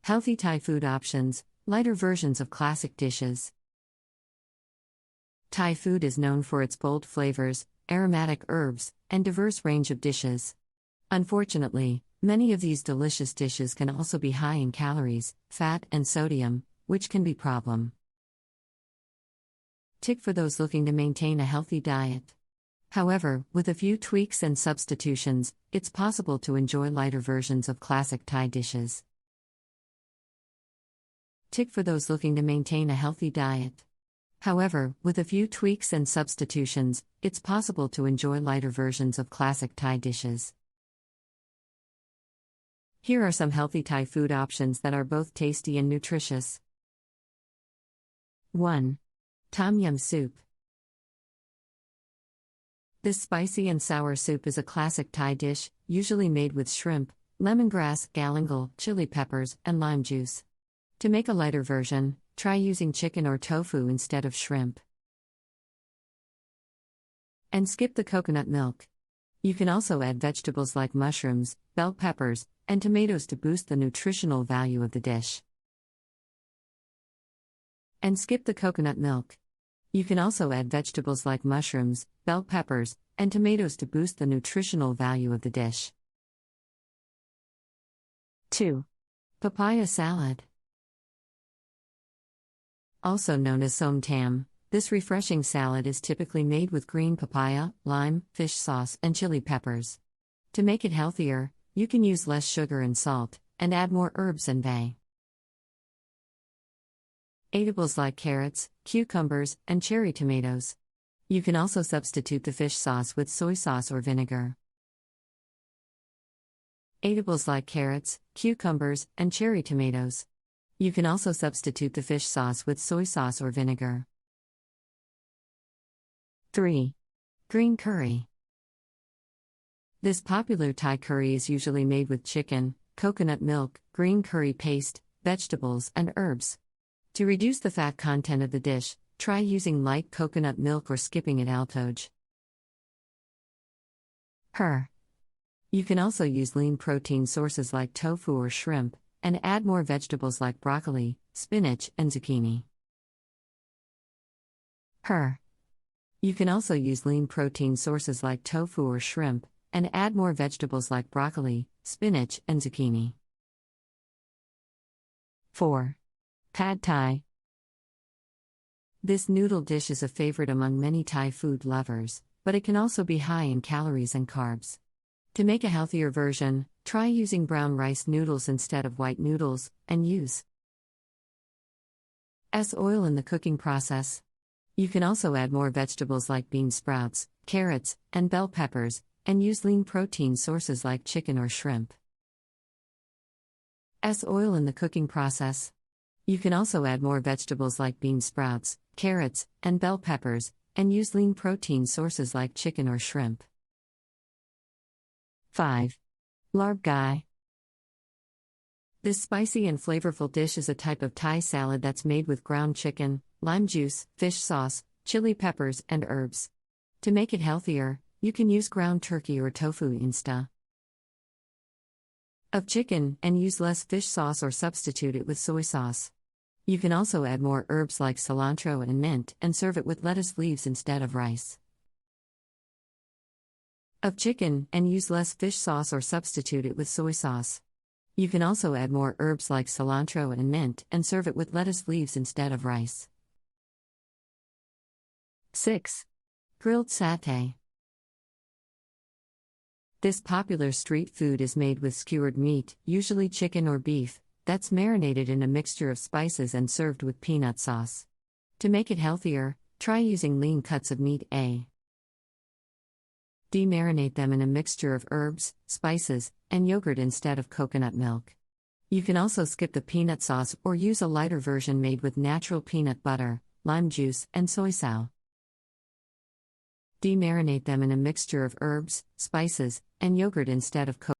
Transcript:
Healthy Thai food options, lighter versions of classic dishes. Thai food is known for its bold flavors, aromatic herbs, and diverse range of dishes. Unfortunately, many of these delicious dishes can also be high in calories, fat, and sodium, which can be a problem. Tip for those looking to maintain a healthy diet. However, with a few tweaks and substitutions, it's possible to enjoy lighter versions of classic Thai dishes. Tip for those looking to maintain a healthy diet. However, with a few tweaks and substitutions, it's possible to enjoy lighter versions of classic Thai dishes. Here are some healthy Thai food options that are both tasty and nutritious. 1. Tom Yum Soup. This spicy and sour soup is a classic Thai dish, usually made with shrimp, lemongrass, galangal, chili peppers, and lime juice. To make a lighter version, try using chicken or tofu instead of shrimp. And skip the coconut milk. You can also add vegetables like mushrooms, bell peppers, and tomatoes to boost the nutritional value of the dish. And skip the coconut milk. You can also add vegetables like mushrooms, bell peppers, and tomatoes to boost the nutritional value of the dish. 2. Papaya salad. Also known as som tam, this refreshing salad is typically made with green papaya, lime, fish sauce, and chili peppers. To make it healthier, you can use less sugar and salt, and add more herbs and vegetables. Eatables like carrots, cucumbers, and cherry tomatoes. You can also substitute the fish sauce with soy sauce or vinegar. Eatables like carrots, cucumbers, and cherry tomatoes. You can also substitute the fish sauce with soy sauce or vinegar. 3. Green curry. This popular Thai curry is usually made with chicken, coconut milk, green curry paste, vegetables, and herbs. To reduce the fat content of the dish, try using light coconut milk or skipping it altoge. You can also use lean protein sources like tofu or shrimp, and add more vegetables like broccoli, spinach, and zucchini. You can also use lean protein sources like tofu or shrimp, and add more vegetables like broccoli, spinach, and zucchini. 4. Pad Thai. This noodle dish is a favorite among many Thai food lovers, but it can also be high in calories and carbs. To make a healthier version, try using brown rice noodles instead of white noodles, and use oil in the cooking process. You can also add more vegetables like bean sprouts, carrots, and bell peppers, and use lean protein sources like chicken or shrimp. Oil in the cooking process. You can also add more vegetables like bean sprouts, carrots, and bell peppers, and use lean protein sources like chicken or shrimp. 5. Larb Gai. This spicy and flavorful dish is a type of Thai salad that's made with ground chicken, lime juice, fish sauce, chili peppers, and herbs. To make it healthier, you can use ground turkey or tofu instead of chicken, and use less fish sauce or substitute it with soy sauce. You can also add more herbs like cilantro and mint, and serve it with lettuce leaves instead of rice. Of chicken, and use less fish sauce or substitute it with soy sauce. You can also add more herbs like cilantro and mint, and serve it with lettuce leaves instead of rice. 6. Grilled satay. This popular street food is made with skewered meat, usually chicken or beef, that's marinated in a mixture of spices and served with peanut sauce. To make it healthier, try using lean cuts of meat. Demarinate them in a mixture of herbs, spices, and yogurt instead of coconut milk. You can also skip the peanut sauce or use a lighter version made with natural peanut butter, lime juice, and soy sauce. Demarinate them in a mixture of herbs, spices, and yogurt instead of coconut milk.